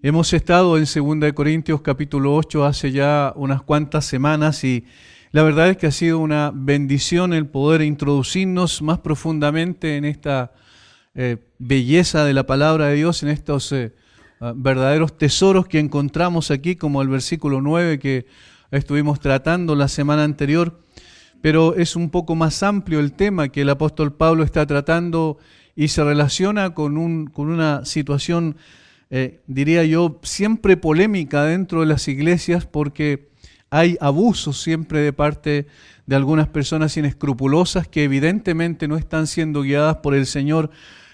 Hemos estado en 2 Corintios capítulo 8 hace ya unas cuantas semanas y la verdad es que ha sido una bendición el poder introducirnos más profundamente en esta belleza de la palabra de Dios, en estos verdaderos tesoros que encontramos aquí, como el versículo 9 que estuvimos tratando la semana anterior. Pero es un poco más amplio el tema que el apóstol Pablo está tratando y se relaciona con una situación, diría yo, siempre polémica dentro de las iglesias, porque hay abusos siempre de parte de algunas personas inescrupulosas que evidentemente no están siendo guiadas por el Señor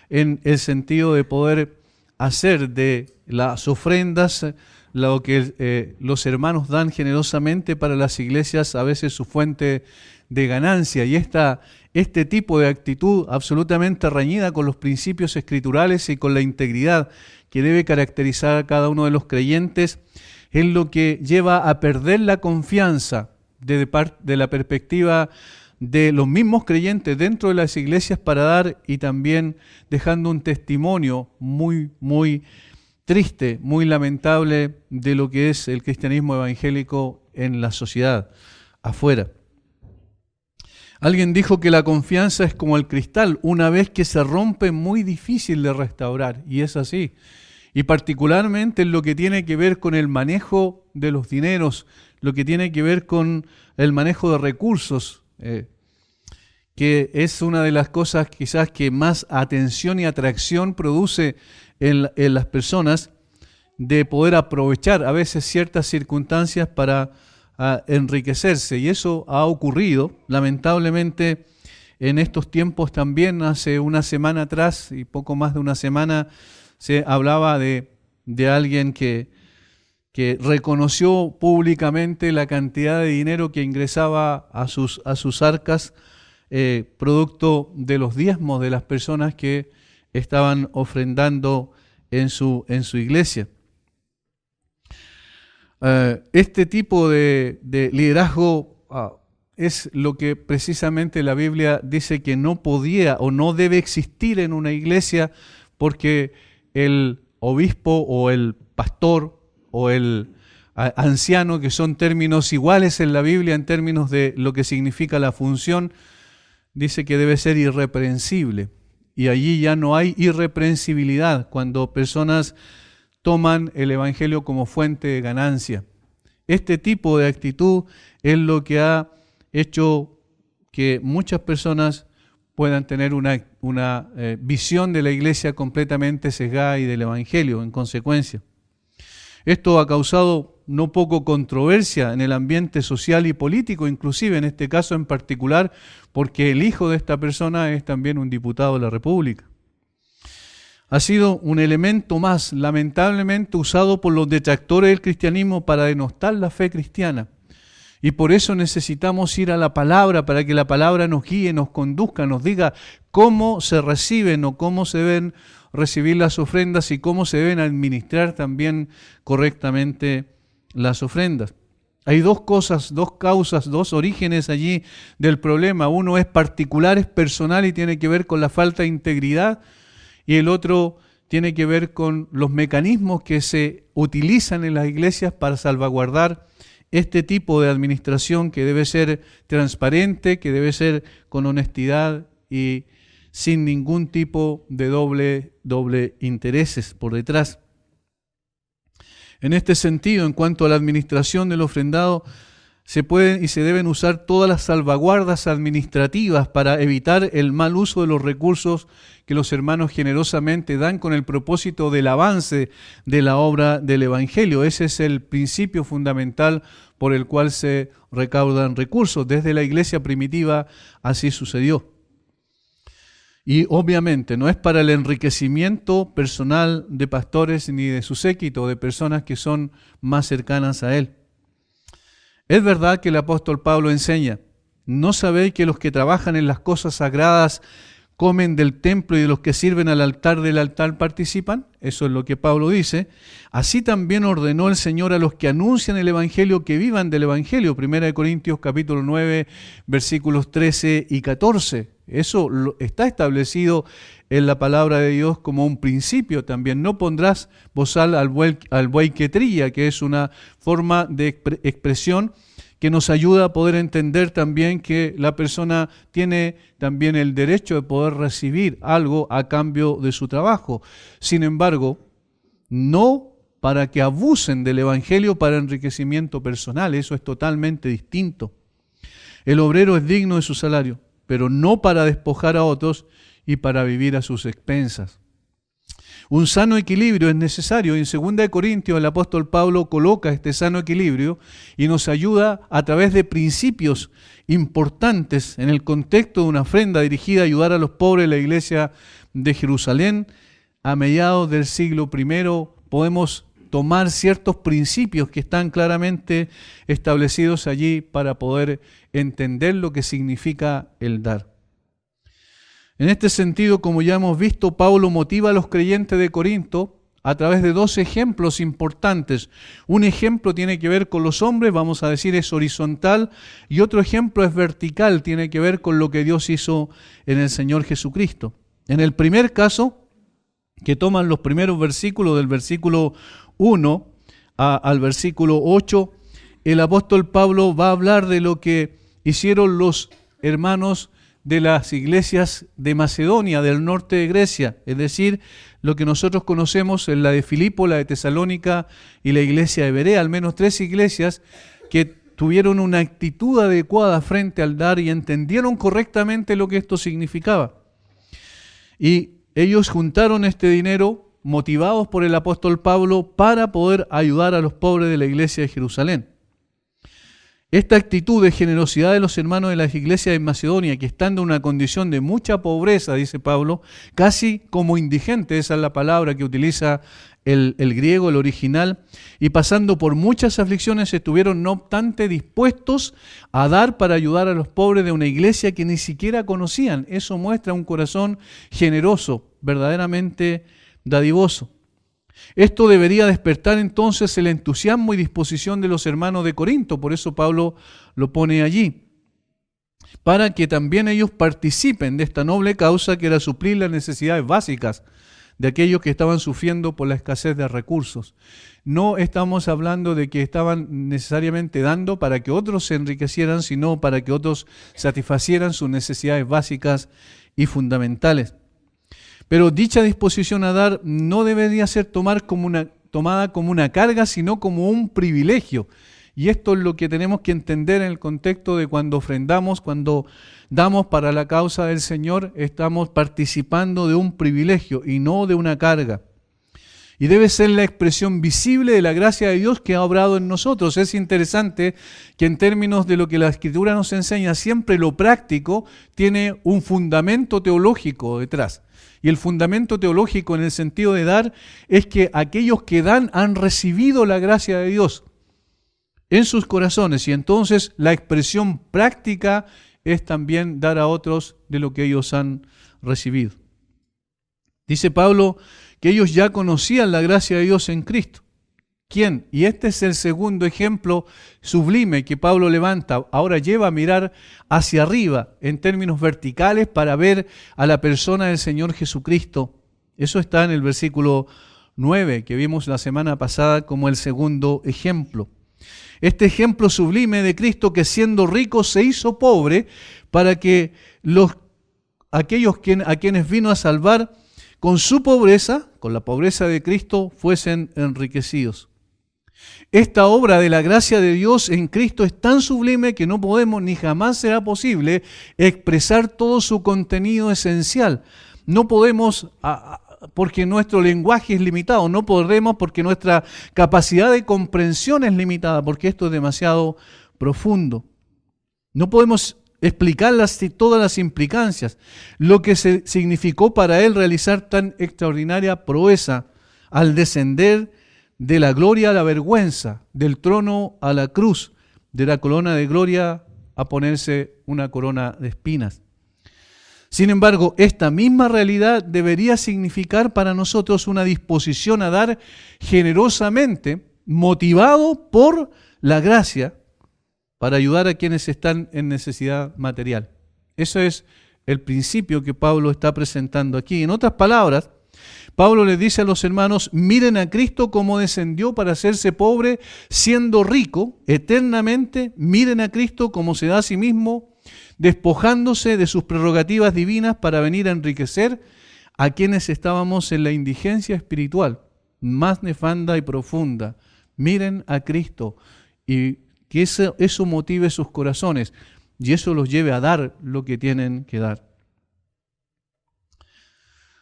en el sentido de poder hacer de las ofrendas lo que los hermanos dan generosamente para las iglesias, a veces su fuente de ganancia. Y este tipo de actitud absolutamente reñida con los principios escriturales y con la integridad que debe caracterizar a cada uno de los creyentes es lo que lleva a perder la confianza de la perspectiva de los mismos creyentes dentro de las iglesias para dar, y también dejando un testimonio muy, muy triste, muy lamentable de lo que es el cristianismo evangélico en la sociedad afuera. Alguien dijo que la confianza es como el cristal, una vez que se rompe muy difícil de restaurar, y es así. Y particularmente en lo que tiene que ver con el manejo de los dineros, lo que tiene que ver con el manejo de recursos, que es una de las cosas quizás que más atención y atracción produce en las personas, de poder aprovechar a veces ciertas circunstancias para enriquecerse. Y eso ha ocurrido, lamentablemente, en estos tiempos también. Hace una semana atrás, y poco más de una semana, se hablaba de alguien que reconoció públicamente la cantidad de dinero que ingresaba a sus arcas, producto de los diezmos de las personas que estaban ofrendando en su iglesia. Este tipo de liderazgo es lo que precisamente la Biblia dice que no podía o no debe existir en una iglesia, porque el obispo o el pastor o el anciano, que son términos iguales en la Biblia en términos de lo que significa la función, dice que debe ser irreprensible. Y allí ya no hay irreprensibilidad cuando personas toman el evangelio como fuente de ganancia. Este tipo de actitud es lo que ha hecho que muchas personas puedan tener una visión de la iglesia completamente sesgada y del evangelio en consecuencia. Esto ha causado no poco controversia en el ambiente social y político, inclusive en este caso en particular, porque el hijo de esta persona es también un diputado de la República. Ha sido un elemento más, lamentablemente, usado por los detractores del cristianismo para denostar la fe cristiana. Y por eso necesitamos ir a la palabra, para que la palabra nos guíe, nos conduzca, nos diga cómo se reciben o cómo se deben recibir las ofrendas y cómo se deben administrar también correctamente las ofrendas. Hay dos cosas, dos causas, dos orígenes allí del problema. Uno es particular, es personal y tiene que ver con la falta de integridad, y el otro tiene que ver con los mecanismos que se utilizan en las iglesias para salvaguardar este tipo de administración, que debe ser transparente, que debe ser con honestidad y sin ningún tipo de doble intereses por detrás. En este sentido, en cuanto a la administración del ofrendado, se pueden y se deben usar todas las salvaguardas administrativas para evitar el mal uso de los recursos que los hermanos generosamente dan con el propósito del avance de la obra del evangelio. Ese es el principio fundamental por el cual se recaudan recursos. Desde la iglesia primitiva así sucedió. Y obviamente no es para el enriquecimiento personal de pastores ni de su séquito, de personas que son más cercanas a él. Es verdad que el apóstol Pablo enseña: ¿no sabéis que los que trabajan en las cosas sagradas comen del templo y de los que sirven al altar del altar participan? Eso es lo que Pablo dice. Así también ordenó el Señor a los que anuncian el evangelio que vivan del evangelio. 1 Corintios capítulo 9, versículos 13 y 14. Eso está establecido en la palabra de Dios como un principio también. No pondrás bozal al buey que trilla, que es una forma de expresión que nos ayuda a poder entender también que la persona tiene también el derecho de poder recibir algo a cambio de su trabajo. Sin embargo, no para que abusen del evangelio para enriquecimiento personal. Eso es totalmente distinto. El obrero es digno de su salario, pero no para despojar a otros y para vivir a sus expensas. Un sano equilibrio es necesario. En 2 Corintios el apóstol Pablo coloca este sano equilibrio y nos ayuda a través de principios importantes en el contexto de una ofrenda dirigida a ayudar a los pobres de la iglesia de Jerusalén. A mediados del siglo I podemos tomar ciertos principios que están claramente establecidos allí para poder entender lo que significa el dar. En este sentido, como ya hemos visto, Pablo motiva a los creyentes de Corinto a través de 2 ejemplos importantes. Un ejemplo tiene que ver con los hombres, vamos a decir es horizontal, y otro ejemplo es vertical, tiene que ver con lo que Dios hizo en el Señor Jesucristo. En el primer caso, que toman los primeros versículos del versículo 1 al versículo 8, el apóstol Pablo va a hablar de lo que hicieron los hermanos de las iglesias de Macedonia, del norte de Grecia, es decir, lo que nosotros conocemos en la de Filipo, la de Tesalónica y la iglesia de Berea, al menos 3 iglesias que tuvieron una actitud adecuada frente al dar y entendieron correctamente lo que esto significaba. Y ellos juntaron este dinero motivados por el apóstol Pablo para poder ayudar a los pobres de la iglesia de Jerusalén. Esta actitud de generosidad de los hermanos de las iglesias de Macedonia, que están en una condición de mucha pobreza, dice Pablo, casi como indigente, esa es la palabra que utiliza el griego, el original, y pasando por muchas aflicciones estuvieron no obstante dispuestos a dar para ayudar a los pobres de una iglesia que ni siquiera conocían. Eso muestra un corazón generoso, verdaderamente dadivoso. Esto debería despertar entonces el entusiasmo y disposición de los hermanos de Corinto, por eso Pablo lo pone allí, para que también ellos participen de esta noble causa que era suplir las necesidades básicas de aquellos que estaban sufriendo por la escasez de recursos. No estamos hablando de que estaban necesariamente dando para que otros se enriquecieran, sino para que otros satisfacieran sus necesidades básicas y fundamentales. Pero dicha disposición a dar no debería ser tomada como una carga, sino como un privilegio. Y esto es lo que tenemos que entender en el contexto de cuando ofrendamos, cuando damos para la causa del Señor, estamos participando de un privilegio y no de una carga. Y debe ser la expresión visible de la gracia de Dios que ha obrado en nosotros. Es interesante que en términos de lo que la Escritura nos enseña, siempre lo práctico tiene un fundamento teológico detrás. Y el fundamento teológico en el sentido de dar es que aquellos que dan han recibido la gracia de Dios en sus corazones. Y entonces la expresión práctica es también dar a otros de lo que ellos han recibido. Dice Pablo que ellos ya conocían la gracia de Dios en Cristo. ¿Quién? Y este es el segundo ejemplo sublime que Pablo levanta. Ahora lleva a mirar hacia arriba en términos verticales para ver a la persona del Señor Jesucristo. Eso está en el versículo 9 que vimos la semana pasada como el segundo ejemplo. Este ejemplo sublime de Cristo que siendo rico se hizo pobre para que aquellos a quienes vino a salvar con su pobreza, con la pobreza de Cristo, fuesen enriquecidos. Esta obra de la gracia de Dios en Cristo es tan sublime que no podemos ni jamás será posible expresar todo su contenido esencial. No podemos, porque nuestro lenguaje es limitado, no podremos porque nuestra capacidad de comprensión es limitada, porque esto es demasiado profundo. No podemos explicar todas las implicancias, lo que significó para él realizar tan extraordinaria proeza al descender de la gloria a la vergüenza, del trono a la cruz, de la corona de gloria a ponerse una corona de espinas. Sin embargo, esta misma realidad debería significar para nosotros una disposición a dar generosamente, motivado por la gracia, para ayudar a quienes están en necesidad material. Eso es el principio que Pablo está presentando aquí. En otras palabras, Pablo les dice a los hermanos, miren a Cristo como descendió para hacerse pobre, siendo rico eternamente. Miren a Cristo como se da a sí mismo, despojándose de sus prerrogativas divinas para venir a enriquecer a quienes estábamos en la indigencia espiritual, más nefanda y profunda. Miren a Cristo y que eso motive sus corazones y eso los lleve a dar lo que tienen que dar.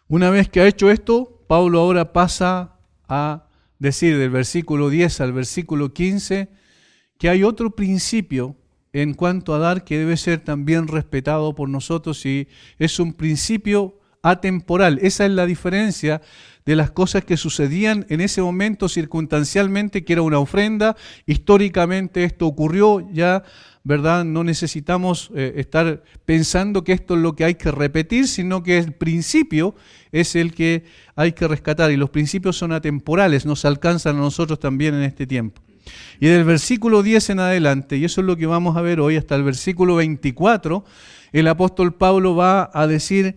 Una vez que ha hecho esto, Pablo ahora pasa a decir del versículo 10 al versículo 15 que hay otro principio en cuanto a dar que debe ser también respetado por nosotros y es un principio atemporal. Esa es la diferencia de las cosas que sucedían en ese momento circunstancialmente, que era una ofrenda. Históricamente esto ocurrió ya, ¿verdad? No necesitamos estar pensando que esto es lo que hay que repetir, sino que el principio es el que hay que rescatar y los principios son atemporales, nos alcanzan a nosotros también en este tiempo. Y del versículo 10 en adelante, y eso es lo que vamos a ver hoy, hasta el versículo 24, el apóstol Pablo va a decir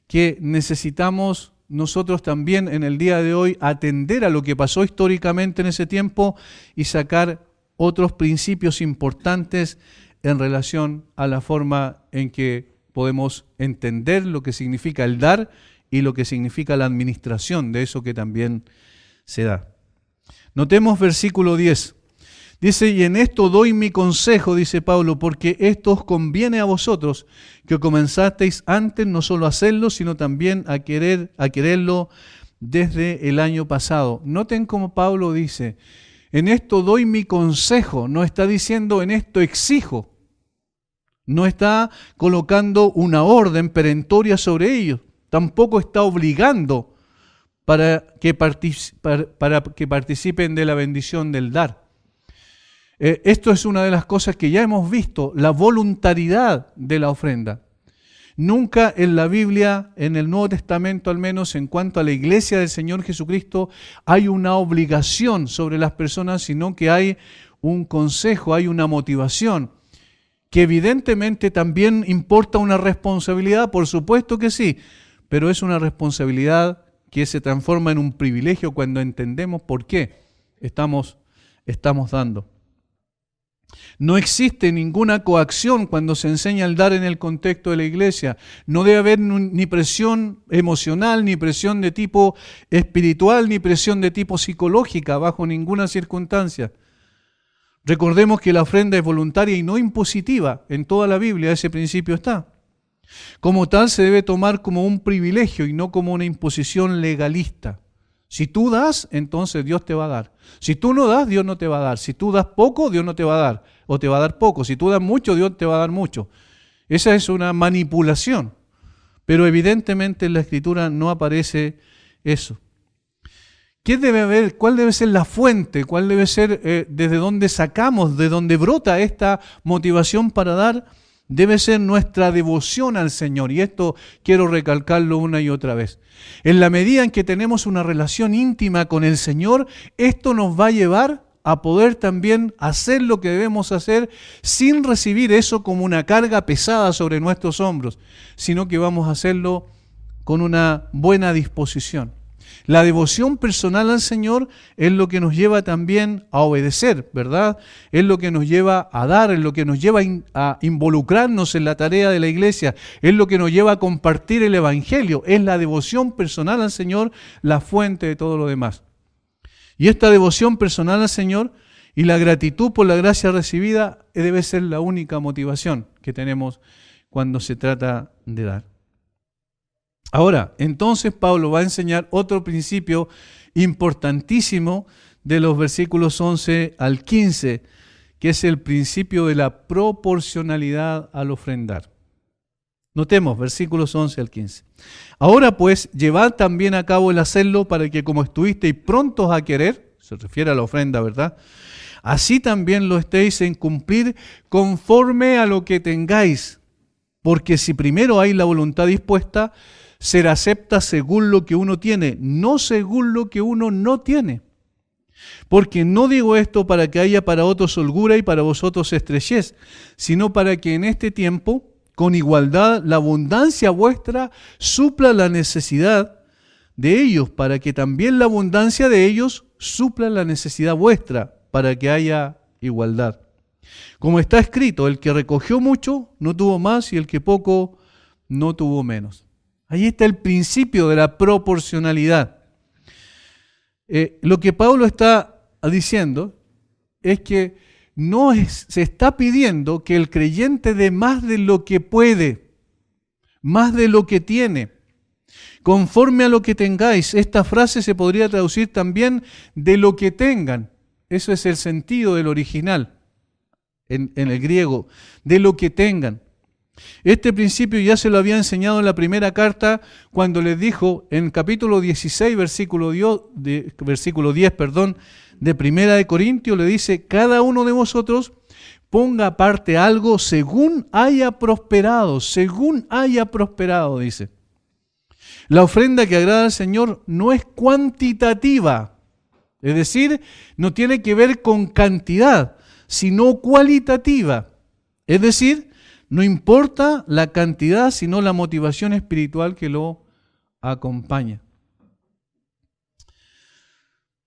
que necesitamos nosotros también en el día de hoy atender a lo que pasó históricamente en ese tiempo y sacar otros principios importantes en relación a la forma en que podemos entender lo que significa el dar y lo que significa la administración de eso que también se da. Notemos versículo 10. Dice, y en esto doy mi consejo, dice Pablo, porque esto os conviene a vosotros, que comenzasteis antes no solo a hacerlo, sino también a quererlo desde el año pasado. Noten cómo Pablo dice, en esto doy mi consejo, no está diciendo en esto exijo, no está colocando una orden perentoria sobre ellos, tampoco está obligando para que participen de la bendición del dar. Esto es una de las cosas que ya hemos visto, la voluntariedad de la ofrenda. Nunca en la Biblia, en el Nuevo Testamento al menos, en cuanto a la iglesia del Señor Jesucristo, hay una obligación sobre las personas, sino que hay un consejo, hay una motivación, que evidentemente también importa una responsabilidad, por supuesto que sí, pero es una responsabilidad que se transforma en un privilegio cuando entendemos por qué estamos dando. No existe ninguna coacción cuando se enseña el dar en el contexto de la iglesia. No debe haber ni presión emocional, ni presión de tipo espiritual, ni presión de tipo psicológica, bajo ninguna circunstancia. Recordemos que la ofrenda es voluntaria y no impositiva. En toda la Biblia ese principio está. Como tal se debe tomar como un privilegio y no como una imposición legalista. Si tú das, entonces Dios te va a dar. Si tú no das, Dios no te va a dar. Si tú das poco, Dios no te va a dar. O te va a dar poco. Si tú das mucho, Dios te va a dar mucho. Esa es una manipulación. Pero evidentemente en la Escritura no aparece eso. ¿Qué debe haber? ¿Cuál debe ser la fuente? ¿Cuál debe ser desde dónde sacamos, de dónde brota esta motivación para dar? Debe ser nuestra devoción al Señor. Y esto quiero recalcarlo una y otra vez. En la medida en que tenemos una relación íntima con el Señor, esto nos va a llevar a poder también hacer lo que debemos hacer sin recibir eso como una carga pesada sobre nuestros hombros, sino que vamos a hacerlo con una buena disposición. La devoción personal al Señor es lo que nos lleva también a obedecer, ¿verdad? Es lo que nos lleva a dar, es lo que nos lleva a involucrarnos en la tarea de la iglesia, es lo que nos lleva a compartir el Evangelio. Es la devoción personal al Señor la fuente de todo lo demás. Y esta devoción personal al Señor y la gratitud por la gracia recibida debe ser la única motivación que tenemos cuando se trata de dar. Ahora, entonces Pablo va a enseñar otro principio importantísimo de los versículos 11 al 15, que es el principio de la proporcionalidad al ofrendar. Notemos, versículos 11 al 15. Ahora pues, llevad también a cabo el hacerlo para que como estuvisteis prontos a querer, se refiere a la ofrenda, ¿verdad? Así también lo estéis en cumplir conforme a lo que tengáis, porque si primero hay la voluntad dispuesta, será acepta según lo que uno tiene, no según lo que uno no tiene. Porque no digo esto para que haya para otros holgura y para vosotros estrechez, sino para que en este tiempo, con igualdad la abundancia vuestra supla la necesidad de ellos, para que también la abundancia de ellos supla la necesidad vuestra, para que haya igualdad. Como está escrito, el que recogió mucho no tuvo más y el que poco no tuvo menos. Ahí está el principio de la proporcionalidad. Lo que Pablo está diciendo es que se está pidiendo que el creyente dé más de lo que puede, más de lo que tiene, conforme a lo que tengáis. Esta frase se podría traducir también de lo que tengan. Eso es el sentido del original en el griego, de lo que tengan. Este principio ya se lo había enseñado en la primera carta cuando les dijo en capítulo 16, versículo 10, de Primera de Corintios, le dice: cada uno de vosotros ponga aparte algo según haya prosperado, dice. La ofrenda que agrada al Señor no es cuantitativa, es decir, no tiene que ver con cantidad, sino cualitativa. Es decir, no importa la cantidad, sino la motivación espiritual que lo acompaña.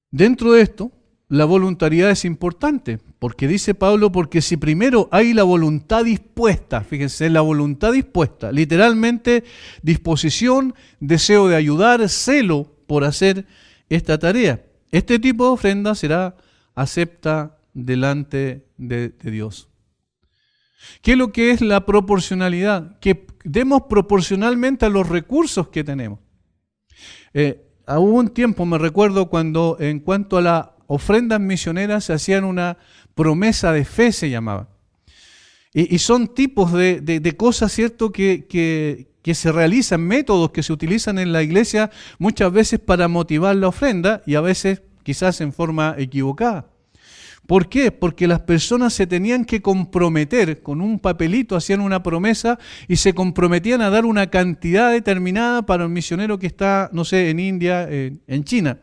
Dentro de esto, la voluntariedad es importante, porque dice Pablo, porque si primero hay la voluntad dispuesta, fíjense, la voluntad dispuesta, literalmente disposición, deseo de ayudar, celo por hacer esta tarea, este tipo de ofrenda será acepta delante de Dios. ¿Qué es lo que es la proporcionalidad? Que demos proporcionalmente a los recursos que tenemos. Hubo un tiempo, me recuerdo, cuando en cuanto a las ofrendas misioneras se hacían una promesa de fe, se llamaba. Y son tipos de cosas, ¿cierto?, que se realizan, métodos que se utilizan en la iglesia muchas veces para motivar la ofrenda y a veces quizás en forma equivocada. ¿Por qué? Porque las personas se tenían que comprometer con un papelito, hacían una promesa y se comprometían a dar una cantidad determinada para un misionero que está, no sé, en India, en China.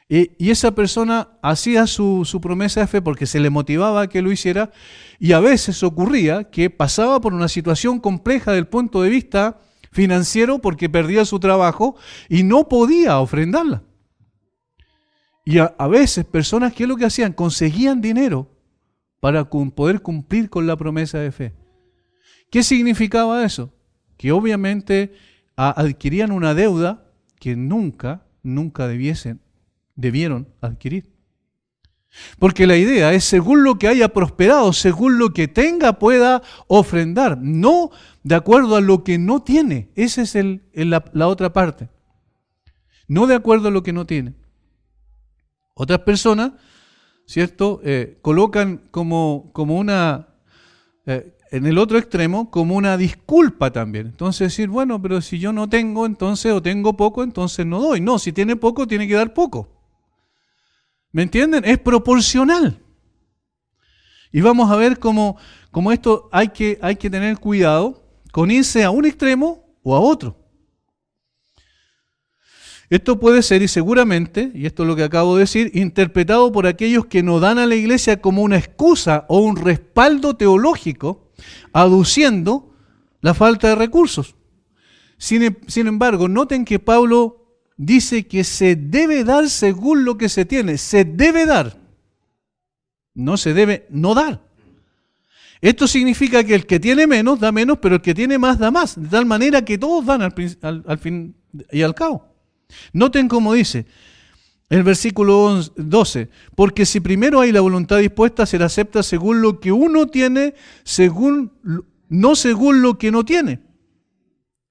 Y esa persona hacía su promesa de fe porque se le motivaba a que lo hiciera, y a veces ocurría que pasaba por una situación compleja desde el punto de vista financiero porque perdía su trabajo y no podía ofrendarla. Y a veces personas, ¿qué es lo que hacían? Conseguían dinero para poder cumplir con la promesa de fe. ¿Qué significaba eso? Que obviamente adquirían una deuda que nunca debieron adquirir. Porque la idea es, según lo que haya prosperado, según lo que tenga, pueda ofrendar, no de acuerdo a lo que no tiene. Esa es la otra parte. No de acuerdo a lo que no tiene. Otras personas, ¿cierto?, colocan como una, en el otro extremo, como una disculpa también. Entonces decir, bueno, pero si yo no tengo, entonces, o tengo poco, entonces no doy. No, si tiene poco, tiene que dar poco. ¿Me entienden? Es proporcional. Y vamos a ver cómo esto hay que tener cuidado con irse a un extremo o a otro. Esto puede ser, y seguramente, y esto es lo que acabo de decir, interpretado por aquellos que no dan a la iglesia como una excusa o un respaldo teológico, aduciendo la falta de recursos. Sin embargo, noten que Pablo dice que se debe dar según lo que se tiene. Se debe dar. No se debe no dar. Esto significa que el que tiene menos da menos, pero el que tiene más da más. De tal manera que todos dan al fin y al cabo. Noten cómo dice el versículo 12, porque si primero hay la voluntad dispuesta, será acepta según lo que uno tiene, no según lo que no tiene.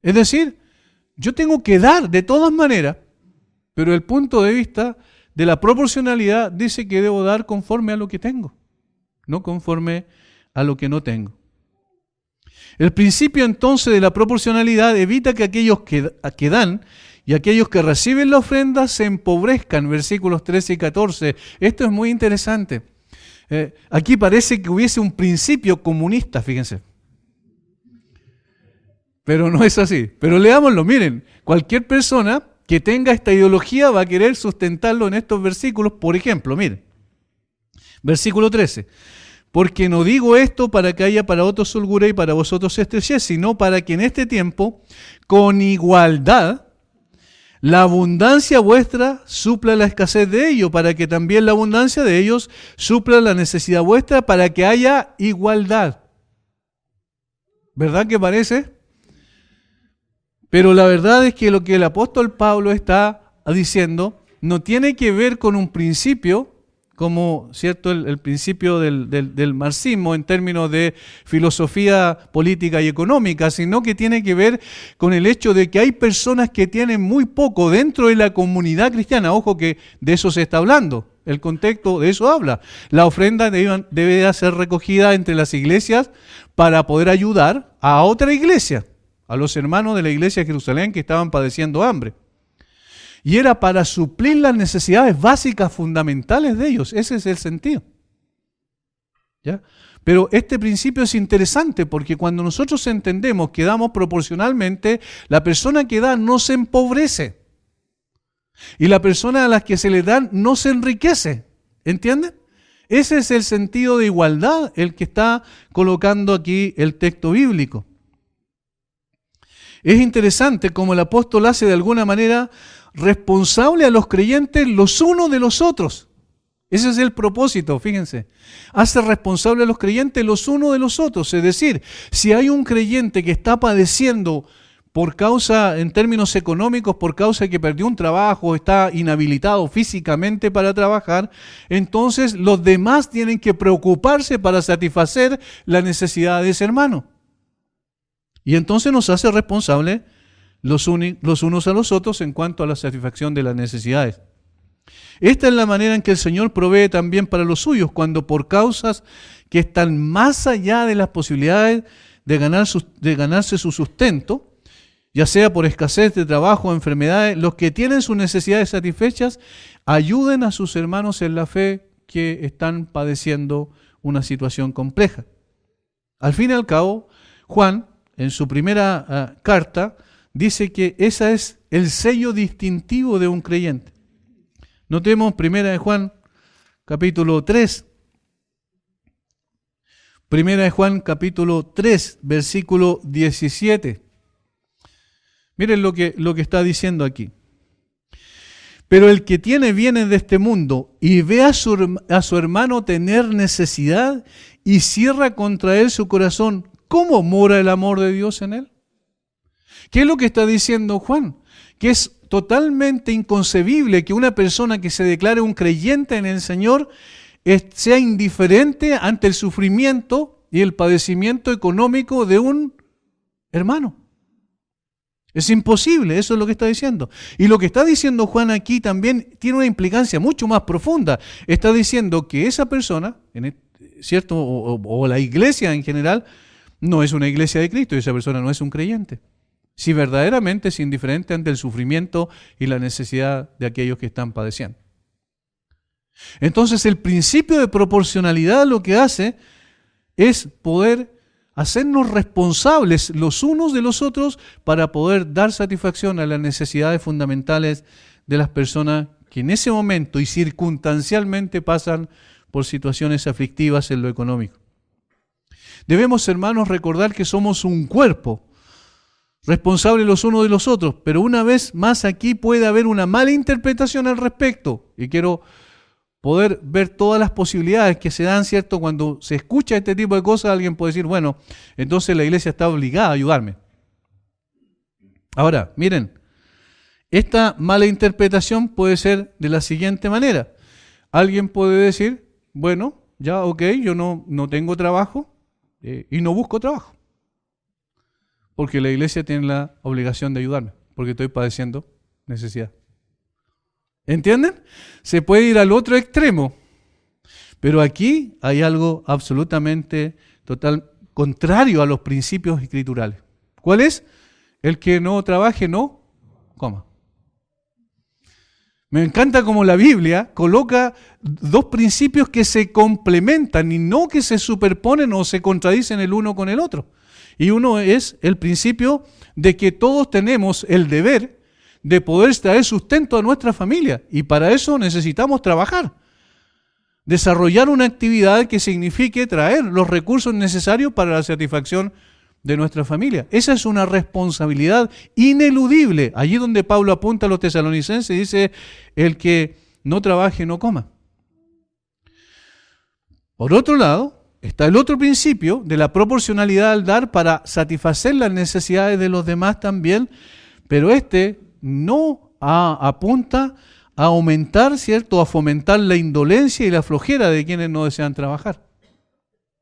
Es decir, yo tengo que dar de todas maneras, pero el punto de vista de la proporcionalidad dice que debo dar conforme a lo que tengo, no conforme a lo que no tengo. El principio entonces de la proporcionalidad evita que aquellos que dan y aquellos que reciben la ofrenda se empobrezcan, versículos 13 y 14. Esto es muy interesante. Aquí parece que hubiese un principio comunista, fíjense. Pero no es así. Pero leámoslo, miren, cualquier persona que tenga esta ideología va a querer sustentarlo en estos versículos. Por ejemplo, miren, versículo 13. Porque no digo esto para que haya para otros holgura y para vosotros estrechez, sino para que en este tiempo, con igualdad, la abundancia vuestra supla la escasez de ellos, para que también la abundancia de ellos supla la necesidad vuestra, para que haya igualdad. ¿Verdad que parece? Pero la verdad es que lo que el apóstol Pablo está diciendo no tiene que ver con un principio, como cierto el principio del marxismo en términos de filosofía política y económica, sino que tiene que ver con el hecho de que hay personas que tienen muy poco dentro de la comunidad cristiana. Ojo que de eso se está hablando, el contexto de eso habla. La ofrenda debe ser recogida entre las iglesias para poder ayudar a otra iglesia, a los hermanos de la iglesia de Jerusalén que estaban padeciendo hambre. Y era para suplir las necesidades básicas, fundamentales de ellos. Ese es el sentido. ¿Ya? Pero este principio es interesante porque cuando nosotros entendemos que damos proporcionalmente, la persona que da no se empobrece. Y la persona a la que se le dan no se enriquece. ¿Entienden? Ese es el sentido de igualdad, el que está colocando aquí el texto bíblico. Es interesante cómo el apóstol hace de alguna manera responsable a los creyentes los unos de los otros. Ese es el propósito, fíjense. Hace responsable a los creyentes los unos de los otros. Es decir, si hay un creyente que está padeciendo por causa, en términos económicos, por causa de que perdió un trabajo, está inhabilitado físicamente para trabajar, entonces los demás tienen que preocuparse para satisfacer la necesidad de ese hermano. Y entonces nos hace responsable los unos a los otros en cuanto a la satisfacción de las necesidades. Esta es la manera en que el Señor provee también para los suyos, cuando por causas que están más allá de las posibilidades de ganarse su sustento, ya sea por escasez de trabajo o enfermedades, los que tienen sus necesidades satisfechas, ayuden a sus hermanos en la fe que están padeciendo una situación compleja. Al fin y al cabo, Juan, en su primera carta, dice que ese es el sello distintivo de un creyente. Notemos 1 de Juan, capítulo 3. 1 de Juan, capítulo 3, versículo 17. Miren lo que está diciendo aquí. Pero el que tiene bienes de este mundo y ve a su hermano tener necesidad y cierra contra él su corazón, ¿cómo mora el amor de Dios en él? ¿Qué es lo que está diciendo Juan? Que es totalmente inconcebible que una persona que se declare un creyente en el Señor sea indiferente ante el sufrimiento y el padecimiento económico de un hermano. Es imposible, eso es lo que está diciendo. Y lo que está diciendo Juan aquí también tiene una implicancia mucho más profunda. Está diciendo que esa persona, ¿cierto? O la iglesia en general, no es una iglesia de Cristo y esa persona no es un creyente. Si verdaderamente es indiferente ante el sufrimiento y la necesidad de aquellos que están padeciendo. Entonces el principio de proporcionalidad lo que hace es poder hacernos responsables los unos de los otros para poder dar satisfacción a las necesidades fundamentales de las personas que en ese momento y circunstancialmente pasan por situaciones aflictivas en lo económico. Debemos, hermanos, recordar que somos un cuerpo, responsables los unos de los otros, pero una vez más aquí puede haber una mala interpretación al respecto. Y quiero poder ver todas las posibilidades que se dan, ¿cierto? Cuando se escucha este tipo de cosas, alguien puede decir, bueno, entonces la iglesia está obligada a ayudarme. Ahora, miren, esta mala interpretación puede ser de la siguiente manera. Alguien puede decir, bueno, ya, ok, yo no tengo trabajo y no busco trabajo. Porque la iglesia tiene la obligación de ayudarme, porque estoy padeciendo necesidad. ¿Entienden? Se puede ir al otro extremo, pero aquí hay algo absolutamente contrario a los principios escriturales. ¿Cuál es? El que no trabaje, no coma. Me encanta cómo la Biblia coloca dos principios que se complementan y no que se superponen o se contradicen el uno con el otro. Y uno es el principio de que todos tenemos el deber de poder traer sustento a nuestra familia. Y para eso necesitamos trabajar. desarrollar una actividad que signifique traer los recursos necesarios para la satisfacción de nuestra familia. Esa es una responsabilidad ineludible. Allí donde Pablo apunta a los tesalonicenses, dice, el que no trabaje no coma. Por otro lado, está el otro principio de la proporcionalidad al dar para satisfacer las necesidades de los demás también, pero no apunta a aumentar, ¿cierto?, a fomentar la indolencia y la flojera de quienes no desean trabajar.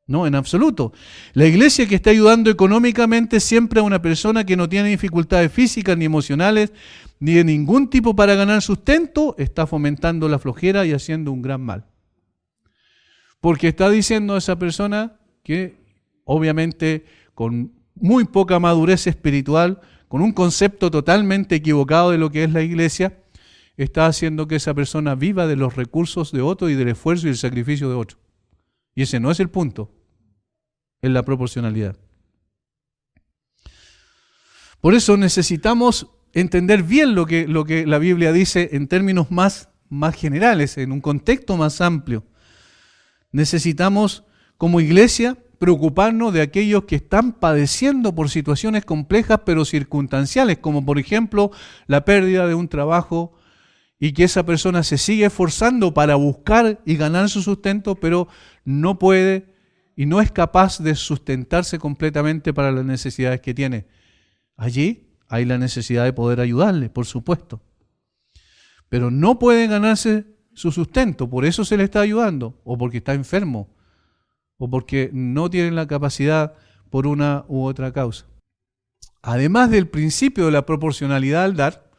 No, en absoluto. La iglesia que está ayudando económicamente siempre a una persona que no tiene dificultades físicas ni emocionales ni de ningún tipo para ganar sustento, está fomentando la flojera y haciendo un gran mal. Porque está diciendo a esa persona que, obviamente, con muy poca madurez espiritual, con un concepto totalmente equivocado de lo que es la iglesia, está haciendo que esa persona viva de los recursos de otro y del esfuerzo y el sacrificio de otro. Y ese no es el punto, es la proporcionalidad. Por eso necesitamos entender bien lo que la Biblia dice en términos más generales, en un contexto más amplio. Necesitamos, como iglesia, preocuparnos de aquellos que están padeciendo por situaciones complejas pero circunstanciales, como por ejemplo la pérdida de un trabajo y que esa persona se sigue esforzando para buscar y ganar su sustento, pero no puede y no es capaz de sustentarse completamente para las necesidades que tiene. Allí hay la necesidad de poder ayudarle, por supuesto. Pero no puede ganarse su sustento, por eso se le está ayudando, o porque está enfermo, o porque no tienen la capacidad por una u otra causa. Además del principio de la proporcionalidad al dar,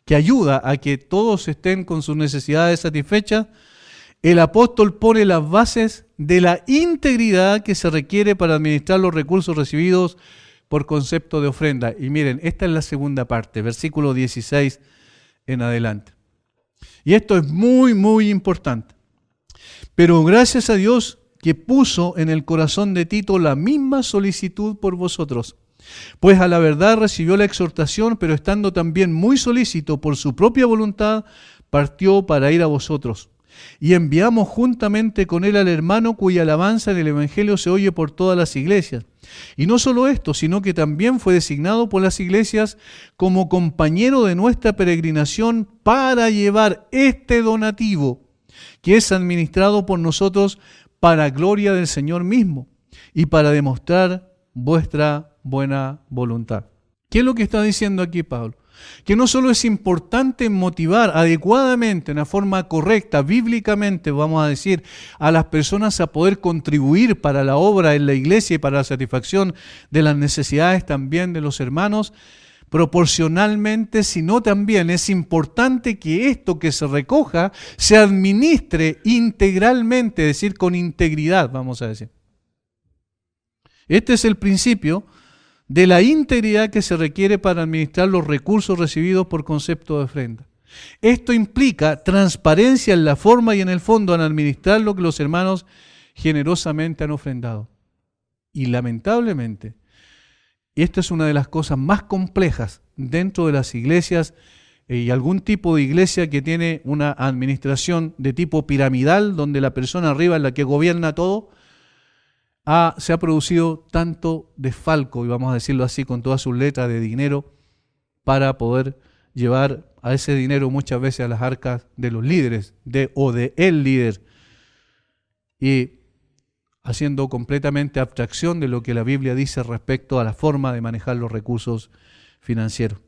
que ayuda a que todos estén con sus necesidades satisfechas, el apóstol pone las bases de la integridad que se requiere para administrar los recursos recibidos por concepto de ofrenda. Y miren, esta es la segunda parte, versículo 16 en adelante. Y esto es muy, muy importante. Pero gracias a Dios que puso en el corazón de Tito la misma solicitud por vosotros. Pues a la verdad recibió la exhortación, pero estando también muy solícito por su propia voluntad, partió para ir a vosotros. Y enviamos juntamente con él al hermano cuya alabanza en el Evangelio se oye por todas las iglesias. Y no solo esto, sino que también fue designado por las iglesias como compañero de nuestra peregrinación para llevar este donativo, que es administrado por nosotros para gloria del Señor mismo y para demostrar vuestra buena voluntad. ¿Qué es lo que está diciendo aquí Pablo? Que no solo es importante motivar adecuadamente, de una forma correcta, bíblicamente, vamos a decir, a las personas a poder contribuir para la obra en la iglesia y para la satisfacción de las necesidades también de los hermanos, proporcionalmente, sino también es importante que esto que se recoja se administre integralmente, es decir, con integridad, vamos a decir. Este es el principio de la integridad que se requiere para administrar los recursos recibidos por concepto de ofrenda. Esto implica transparencia en la forma y en el fondo al administrar lo que los hermanos generosamente han ofrendado. Y lamentablemente, esta es una de las cosas más complejas dentro de las iglesias y algún tipo de iglesia que tiene una administración de tipo piramidal, donde la persona arriba es la que gobierna todo. Se ha producido tanto desfalco, y vamos a decirlo así con todas sus letras, de dinero para poder llevar a ese dinero muchas veces a las arcas de los líderes o de el líder, y haciendo completamente abstracción de lo que la Biblia dice respecto a la forma de manejar los recursos financieros.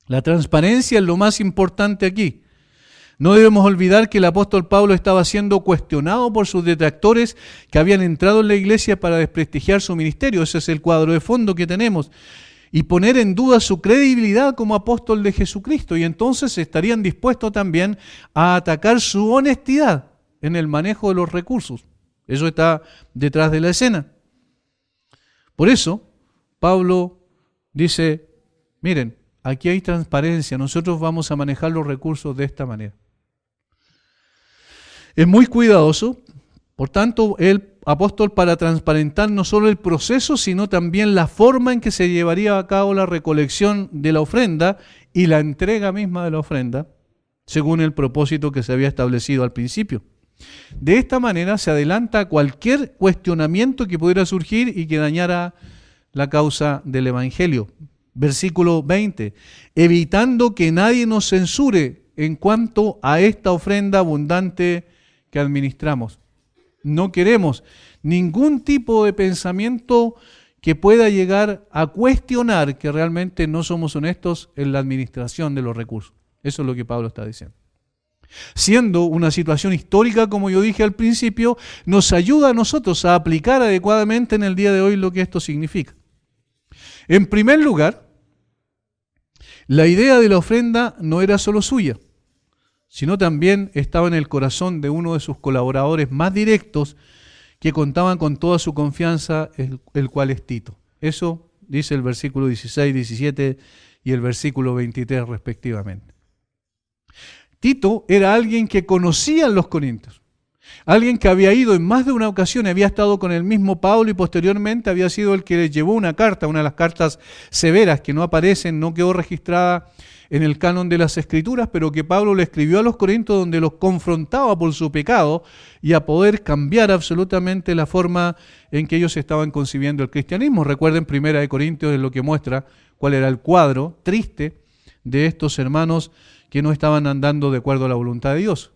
La transparencia es lo más importante aquí. No debemos olvidar que el apóstol Pablo estaba siendo cuestionado por sus detractores que habían entrado en la iglesia para desprestigiar su ministerio. Ese es el cuadro de fondo que tenemos. Y poner en duda su credibilidad como apóstol de Jesucristo. Y entonces estarían dispuestos también a atacar su honestidad en el manejo de los recursos. Eso está detrás de la escena. Por eso, Pablo dice, miren, aquí hay transparencia, nosotros vamos a manejar los recursos de esta manera. Es muy cuidadoso, por tanto, el apóstol para transparentar no solo el proceso, sino también la forma en que se llevaría a cabo la recolección de la ofrenda y la entrega misma de la ofrenda, según el propósito que se había establecido al principio. De esta manera se adelanta a cualquier cuestionamiento que pudiera surgir y que dañara la causa del Evangelio. Versículo 20, evitando que nadie nos censure en cuanto a esta ofrenda abundante que administramos. No queremos ningún tipo de pensamiento que pueda llegar a cuestionar que realmente no somos honestos en la administración de los recursos. Eso es lo que Pablo está diciendo. Siendo una situación histórica, como yo dije al principio, nos ayuda a nosotros a aplicar adecuadamente en el día de hoy lo que esto significa. En primer lugar, la idea de la ofrenda no era solo suya, sino también estaba en el corazón de uno de sus colaboradores más directos, que contaban con toda su confianza, el cual es Tito. Eso dice el versículo 16, 17 y el versículo 23 respectivamente. Tito era alguien que conocía a los corintios, alguien que había ido en más de una ocasión, había estado con el mismo Pablo y posteriormente había sido el que les llevó una carta, una de las cartas severas que no aparecen, no quedó registrada en el canon de las Escrituras, pero que Pablo le escribió a los corintios donde los confrontaba por su pecado y a poder cambiar absolutamente la forma en que ellos estaban concibiendo el cristianismo. Recuerden, 1 Corintios es lo que muestra cuál era el cuadro triste de estos hermanos que no estaban andando de acuerdo a la voluntad de Dios.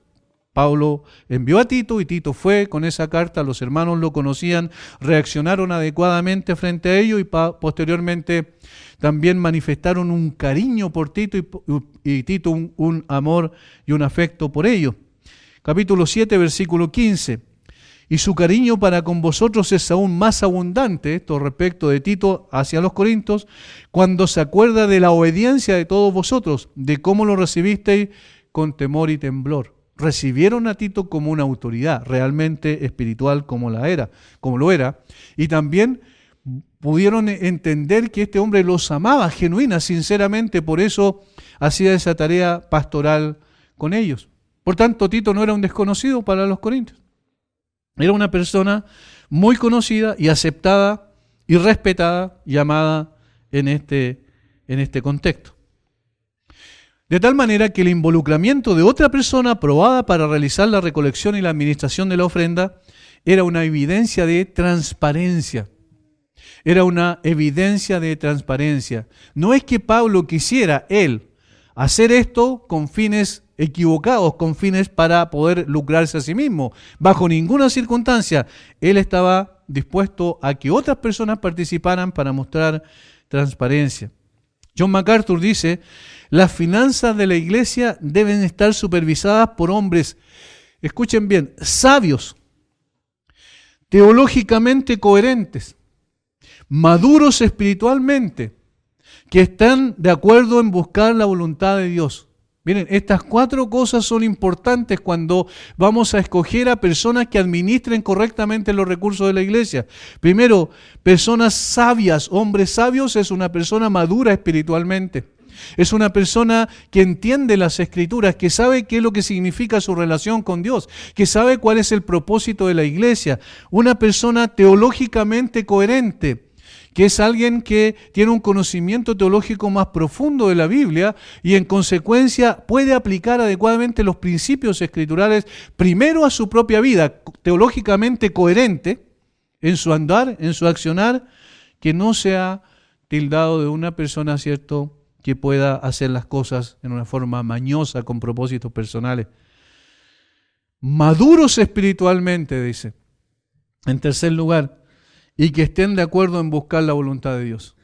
Pablo envió a Tito y Tito fue con esa carta, los hermanos lo conocían, reaccionaron adecuadamente frente a ello y posteriormente también manifestaron un cariño por Tito y Tito un amor y un afecto por ellos. Capítulo 7, versículo 15. Y su cariño para con vosotros es aún más abundante, esto respecto de Tito hacia los corintios, cuando se acuerda de la obediencia de todos vosotros, de cómo lo recibisteis con temor y temblor. Recibieron a Tito como una autoridad realmente espiritual como lo era, y también pudieron entender que este hombre los amaba genuina, sinceramente, por eso hacía esa tarea pastoral con ellos. Por tanto, Tito no era un desconocido para los corintios. Era una persona muy conocida y aceptada y respetada y amada en este contexto. De tal manera que el involucramiento de otra persona aprobada para realizar la recolección y la administración de la ofrenda era una evidencia de transparencia. Era una evidencia de transparencia. No es que Pablo quisiera, él, hacer esto con fines equivocados, con fines para poder lucrarse a sí mismo. Bajo ninguna circunstancia, él estaba dispuesto a que otras personas participaran para mostrar transparencia. John MacArthur dice: las finanzas de la iglesia deben estar supervisadas por hombres, escuchen bien, sabios, teológicamente coherentes, maduros espiritualmente, que están de acuerdo en buscar la voluntad de Dios. Miren, estas 4 cosas son importantes cuando vamos a escoger a personas que administren correctamente los recursos de la iglesia. Primero, personas sabias. Hombres sabios es una persona madura espiritualmente. Es una persona que entiende las Escrituras, que sabe qué es lo que significa su relación con Dios, que sabe cuál es el propósito de la iglesia. Una persona teológicamente coherente, que es alguien que tiene un conocimiento teológico más profundo de la Biblia y en consecuencia puede aplicar adecuadamente los principios escriturales primero a su propia vida, teológicamente coherente en su andar, en su accionar, que no sea tildado de una persona, ¿cierto?, que pueda hacer las cosas en una forma mañosa con propósitos personales. Maduros espiritualmente, dice. En tercer lugar, y que estén de acuerdo en buscar la voluntad de Dios.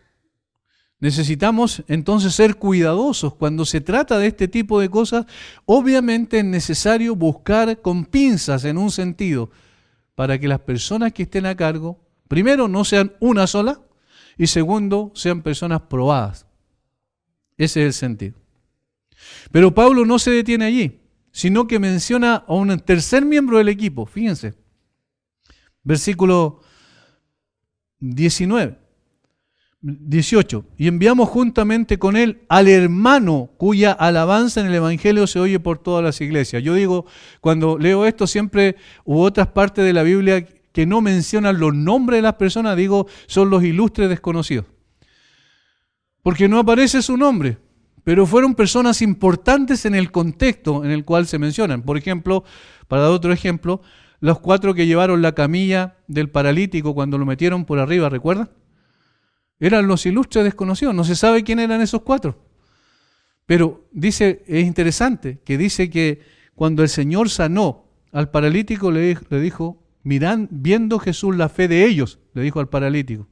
Necesitamos entonces ser cuidadosos cuando se trata de este tipo de cosas. Obviamente es necesario buscar con pinzas en un sentido para que las personas que estén a cargo, primero, no sean una sola y segundo, sean personas probadas. Ese es el sentido. Pero Pablo no se detiene allí, sino que menciona a un tercer miembro del equipo. Fíjense, versículo 18. Y enviamos juntamente con él al hermano cuya alabanza en el Evangelio se oye por todas las iglesias. Yo digo, cuando leo esto siempre, u otras partes de la Biblia que no mencionan los nombres de las personas, digo, son los ilustres desconocidos. Porque no aparece su nombre, pero fueron personas importantes en el contexto en el cual se mencionan. Por ejemplo, para dar otro ejemplo, los 4 que llevaron la camilla del paralítico cuando lo metieron por arriba, ¿recuerdan? Eran los ilustres desconocidos, no se sabe quién eran esos 4. Pero dice, es interesante, que dice que cuando el Señor sanó al paralítico, le dijo, viendo Jesús la fe de ellos, le dijo al paralítico.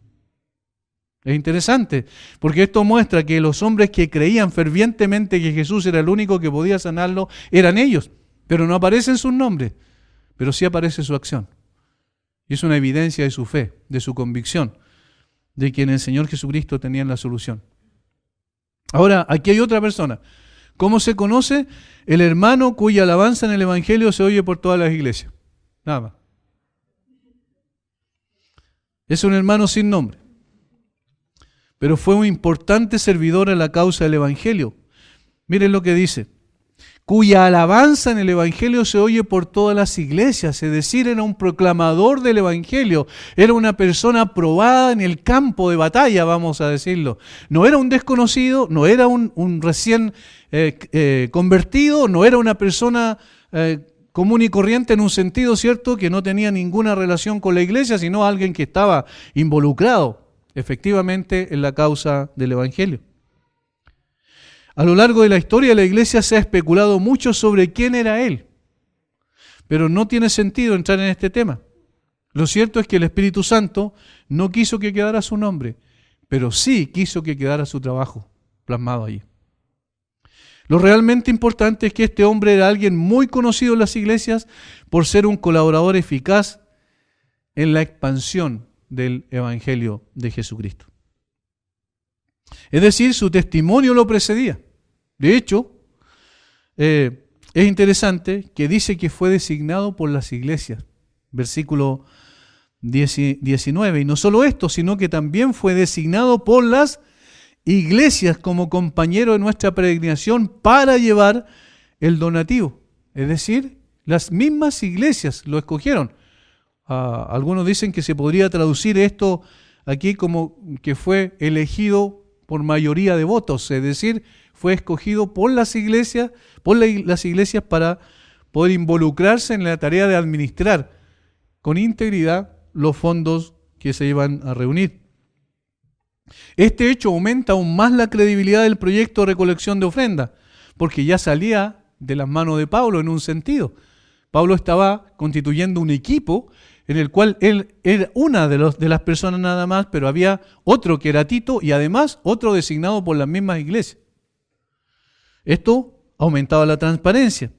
Es interesante, porque esto muestra que los hombres que creían fervientemente que Jesús era el único que podía sanarlo, eran ellos, pero no aparecen sus nombres, pero sí aparece su acción. Y es una evidencia de su fe, de su convicción, de que en el Señor Jesucristo tenían la solución. Ahora, aquí hay otra persona. ¿Cómo se conoce? El hermano cuya alabanza en el Evangelio se oye por todas las iglesias. Nada más. Es un hermano sin nombre, pero fue un importante servidor a la causa del Evangelio. Miren lo que dice. Cuya alabanza en el Evangelio se oye por todas las iglesias, es decir, era un proclamador del Evangelio, era una persona probada en el campo de batalla, vamos a decirlo. No era un desconocido, no era un recién convertido, no era una persona común y corriente en un sentido, ¿cierto?, que no tenía ninguna relación con la iglesia, sino alguien que estaba involucrado efectivamente en la causa del Evangelio. A lo largo de la historia de la iglesia se ha especulado mucho sobre quién era él, pero no tiene sentido entrar en este tema. Lo cierto es que el Espíritu Santo no quiso que quedara su nombre, pero sí quiso que quedara su trabajo plasmado allí. Lo realmente importante es que este hombre era alguien muy conocido en las iglesias por ser un colaborador eficaz en la expansión del Evangelio de Jesucristo. Es decir, su testimonio lo precedía. De hecho, es interesante que dice que fue designado por las iglesias. Versículo 19. Y no solo esto, sino que también fue designado por las iglesias como compañero de nuestra peregrinación para llevar el donativo. Es decir, las mismas iglesias lo escogieron. Algunos dicen que se podría traducir esto aquí como que fue elegido por mayoría de votos, es decir, fue escogido por las iglesias para poder involucrarse en la tarea de administrar con integridad los fondos que se iban a reunir. Este hecho aumenta aún más la credibilidad del proyecto de recolección de ofrenda, porque ya salía de las manos de Pablo en un sentido. Pablo estaba constituyendo un equipo en el cual él era una de las personas nada más, pero había otro que era Tito y además otro designado por las mismas iglesias. Esto aumentaba la transparencia.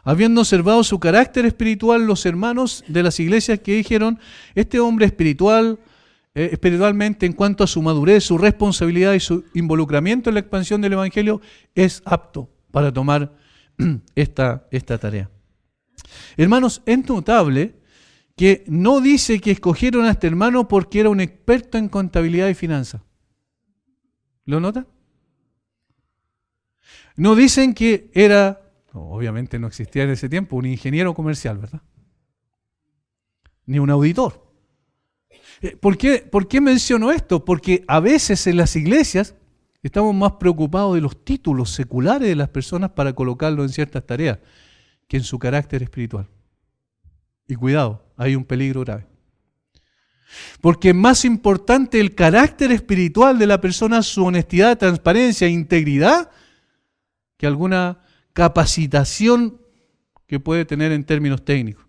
Habiendo observado su carácter espiritual, los hermanos de las iglesias que dijeron, este hombre espiritualmente en cuanto a su madurez, su responsabilidad y su involucramiento en la expansión del Evangelio, es apto para tomar esta tarea. Hermanos, es notable que no dice que escogieron a este hermano porque era un experto en contabilidad y finanzas. ¿Lo nota? No dicen que era, obviamente no existía en ese tiempo, un ingeniero comercial, ¿verdad? Ni un auditor. ¿Por qué menciono esto? Porque a veces en las iglesias estamos más preocupados de los títulos seculares de las personas para colocarlos en ciertas tareas que en su carácter espiritual. Y cuidado, hay un peligro grave. Porque es más importante el carácter espiritual de la persona, su honestidad, transparencia e integridad, que alguna capacitación que puede tener en términos técnicos.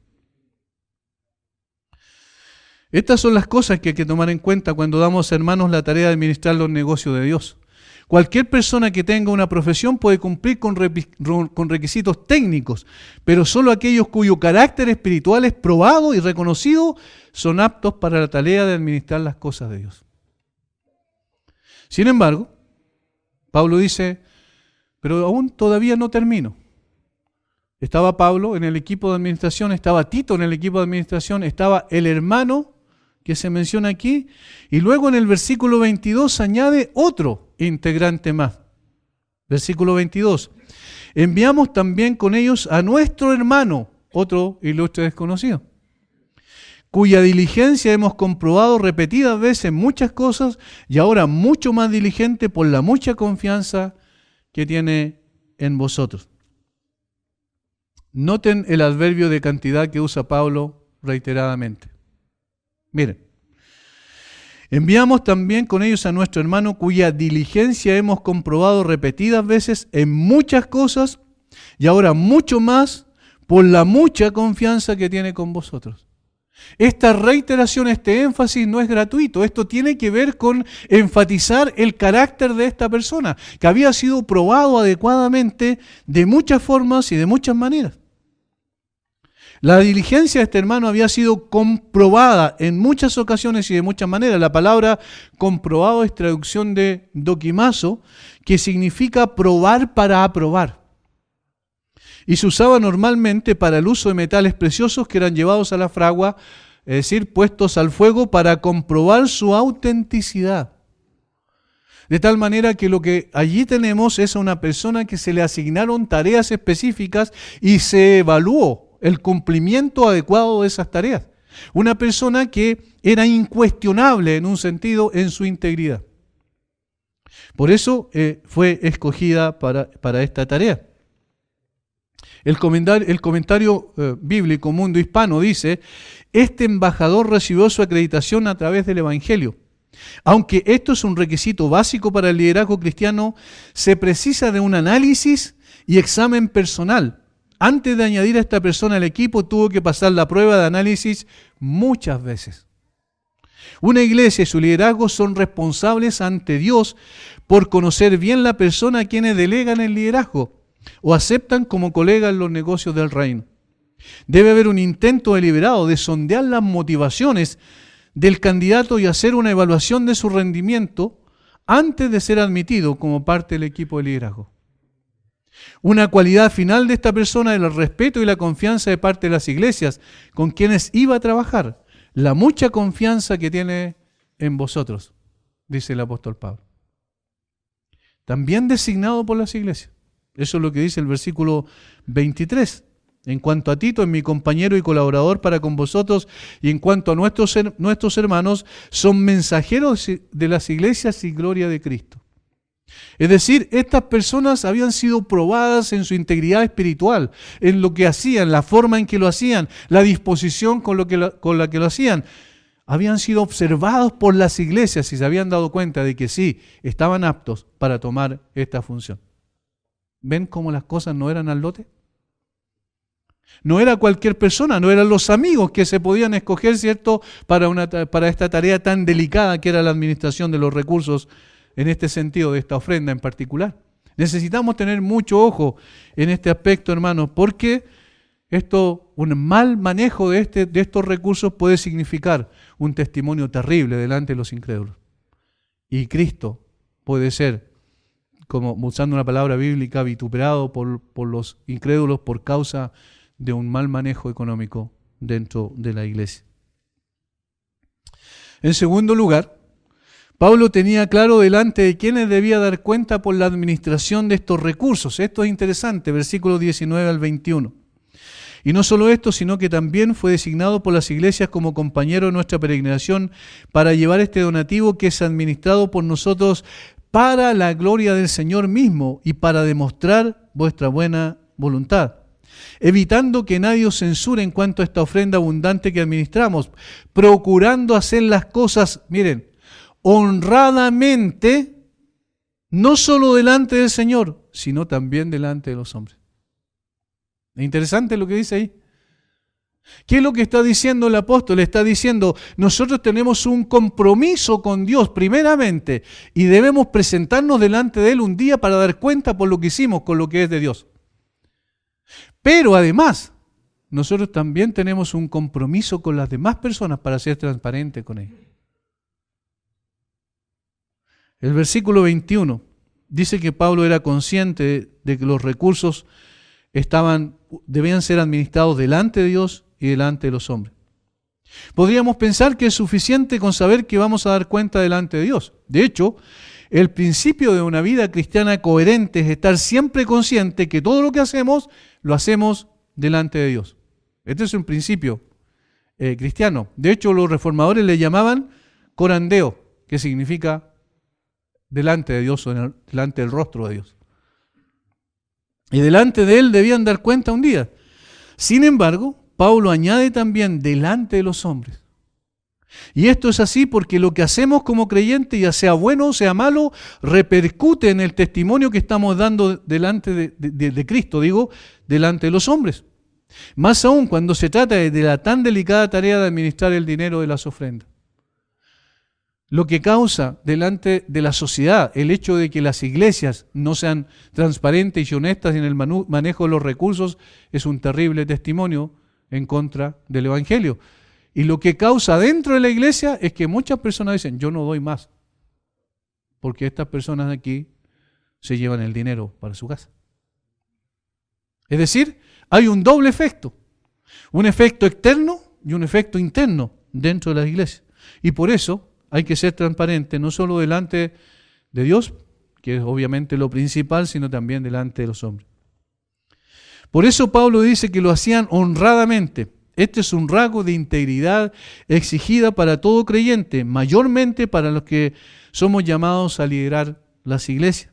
Estas son las cosas que hay que tomar en cuenta cuando damos, hermanos, la tarea de administrar los negocios de Dios. Cualquier persona que tenga una profesión puede cumplir con requisitos técnicos, pero solo aquellos cuyo carácter espiritual es probado y reconocido son aptos para la tarea de administrar las cosas de Dios. Sin embargo, Pablo dice, pero aún todavía no termino. Estaba Pablo en el equipo de administración, estaba Tito en el equipo de administración, estaba el hermano que se menciona aquí, y luego en el versículo 22 añade otro integrante más. Versículo 22. Enviamos también con ellos a nuestro hermano, otro ilustre desconocido, cuya diligencia hemos comprobado repetidas veces muchas cosas y ahora mucho más diligente por la mucha confianza que tiene en vosotros. Noten el adverbio de cantidad que usa Pablo reiteradamente. Miren, enviamos también con ellos a nuestro hermano cuya diligencia hemos comprobado repetidas veces en muchas cosas y ahora mucho más por la mucha confianza que tiene con vosotros. Esta reiteración, este énfasis no es gratuito. Esto tiene que ver con enfatizar el carácter de esta persona, que había sido probado adecuadamente de muchas formas y de muchas maneras. La diligencia de este hermano había sido comprobada en muchas ocasiones y de muchas maneras. La palabra comprobado es traducción de dokimazo, que significa probar para aprobar. Y se usaba normalmente para el uso de metales preciosos que eran llevados a la fragua, es decir, puestos al fuego para comprobar su autenticidad. De tal manera que lo que allí tenemos es a una persona que se le asignaron tareas específicas y se evaluó el cumplimiento adecuado de esas tareas. Una persona que era incuestionable en un sentido en su integridad. Por eso fue escogida para esta tarea. El comentario bíblico Mundo Hispano dice: este embajador recibió su acreditación a través del Evangelio. Aunque esto es un requisito básico para el liderazgo cristiano, se precisa de un análisis y examen personal. Antes de añadir a esta persona al equipo, tuvo que pasar la prueba de análisis muchas veces. Una iglesia y su liderazgo son responsables ante Dios por conocer bien la persona a quienes delegan el liderazgo o aceptan como colega en los negocios del reino. Debe haber un intento deliberado de sondear las motivaciones del candidato y hacer una evaluación de su rendimiento antes de ser admitido como parte del equipo de liderazgo. Una cualidad final de esta persona era el respeto y la confianza de parte de las iglesias con quienes iba a trabajar. La mucha confianza que tiene en vosotros, dice el apóstol Pablo. También designado por las iglesias. Eso es lo que dice el versículo 23. En cuanto a Tito, es mi compañero y colaborador para con vosotros, y en cuanto a nuestros hermanos, son mensajeros de las iglesias y gloria de Cristo. Es decir, estas personas habían sido probadas en su integridad espiritual, en lo que hacían, la forma en que lo hacían, la disposición con la que lo hacían. Habían sido observados por las iglesias y se habían dado cuenta de que sí, estaban aptos para tomar esta función. ¿Ven cómo las cosas no eran al lote? No era cualquier persona, no eran los amigos que se podían escoger, ¿cierto?, para esta tarea tan delicada que era la administración de los recursos, en este sentido, de esta ofrenda en particular. Necesitamos tener mucho ojo en este aspecto, hermanos, porque un mal manejo de estos recursos puede significar un testimonio terrible delante de los incrédulos. Y Cristo puede ser, como usando una palabra bíblica, vituperado por los incrédulos por causa de un mal manejo económico dentro de la iglesia. En segundo lugar, Pablo tenía claro delante de quienes debía dar cuenta por la administración de estos recursos. Esto es interesante, versículos 19 al 21. Y no solo esto, sino que también fue designado por las iglesias como compañero de nuestra peregrinación para llevar este donativo que es administrado por nosotros para la gloria del Señor mismo y para demostrar vuestra buena voluntad, evitando que nadie os censure en cuanto a esta ofrenda abundante que administramos, procurando hacer las cosas, miren, honradamente, no solo delante del Señor, sino también delante de los hombres. Es interesante lo que dice ahí. ¿Qué es lo que está diciendo el apóstol? Está diciendo, nosotros tenemos un compromiso con Dios primeramente y debemos presentarnos delante de Él un día para dar cuenta por lo que hicimos con lo que es de Dios. Pero además, nosotros también tenemos un compromiso con las demás personas para ser transparentes con ellos. El versículo 21 dice que Pablo era consciente de que los recursos debían ser administrados delante de Dios y delante de los hombres. Podríamos pensar que es suficiente con saber que vamos a dar cuenta delante de Dios. De hecho, el principio de una vida cristiana coherente es estar siempre consciente que todo lo que hacemos, lo hacemos delante de Dios. Este es un principio cristiano. De hecho, los reformadores le llamaban corandeo, que significa delante de Dios o delante del rostro de Dios. Y delante de él debían dar cuenta un día. Sin embargo, Pablo añade también delante de los hombres. Y esto es así porque lo que hacemos como creyentes, ya sea bueno o sea malo, repercute en el testimonio que estamos dando delante de Cristo, delante de los hombres. Más aún cuando se trata de la tan delicada tarea de administrar el dinero de las ofrendas. Lo que causa delante de la sociedad el hecho de que las iglesias no sean transparentes y honestas en el manejo de los recursos es un terrible testimonio en contra del Evangelio. Y lo que causa dentro de la iglesia es que muchas personas dicen, yo no doy más, porque estas personas de aquí se llevan el dinero para su casa. Es decir, hay un doble efecto, un efecto externo y un efecto interno dentro de las iglesias. Y por eso hay que ser transparente, no solo delante de Dios, que es obviamente lo principal, sino también delante de los hombres. Por eso Pablo dice que lo hacían honradamente. Este es un rasgo de integridad exigida para todo creyente, mayormente para los que somos llamados a liderar las iglesias.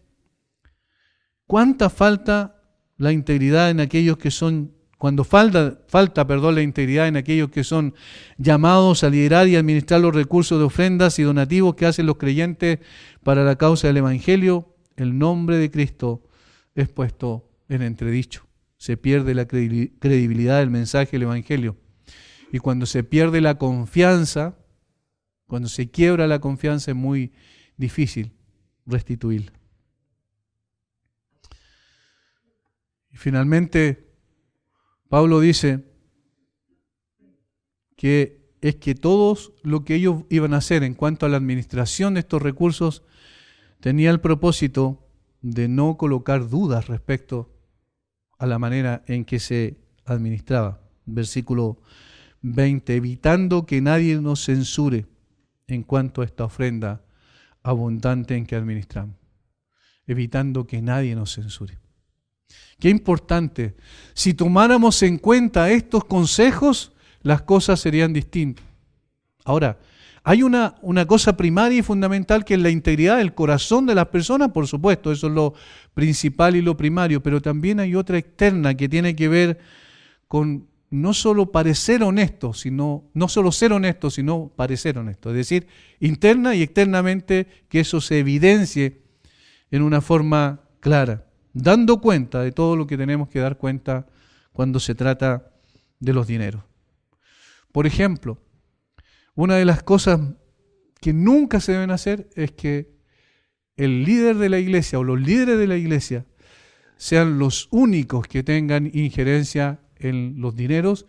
¿Cuánta falta la integridad en aquellos que son, cuando falta la integridad en aquellos que son llamados a liderar y administrar los recursos de ofrendas y donativos que hacen los creyentes para la causa del Evangelio? El nombre de Cristo es puesto en entredicho. Se pierde la credibilidad del mensaje del Evangelio. Y cuando se pierde la confianza, cuando se quiebra la confianza, es muy difícil restituirla. Y finalmente, Pablo dice que es que todos lo que ellos iban a hacer en cuanto a la administración de estos recursos tenía el propósito de no colocar dudas respecto a la manera en que se administraba. Versículo 20, evitando que nadie nos censure en cuanto a esta ofrenda abundante en que administramos. Evitando que nadie nos censure. Qué importante. Si tomáramos en cuenta estos consejos, las cosas serían distintas. Ahora, hay una cosa primaria y fundamental que es la integridad del corazón de las personas, por supuesto, eso es lo principal y lo primario, pero también hay otra externa que tiene que ver con no solo parecer honesto, no solo ser honesto, sino parecer honesto. Es decir, interna y externamente que eso se evidencie en una forma clara, dando cuenta de todo lo que tenemos que dar cuenta cuando se trata de los dineros. Por ejemplo, una de las cosas que nunca se deben hacer es que el líder de la iglesia o los líderes de la iglesia sean los únicos que tengan injerencia en los dineros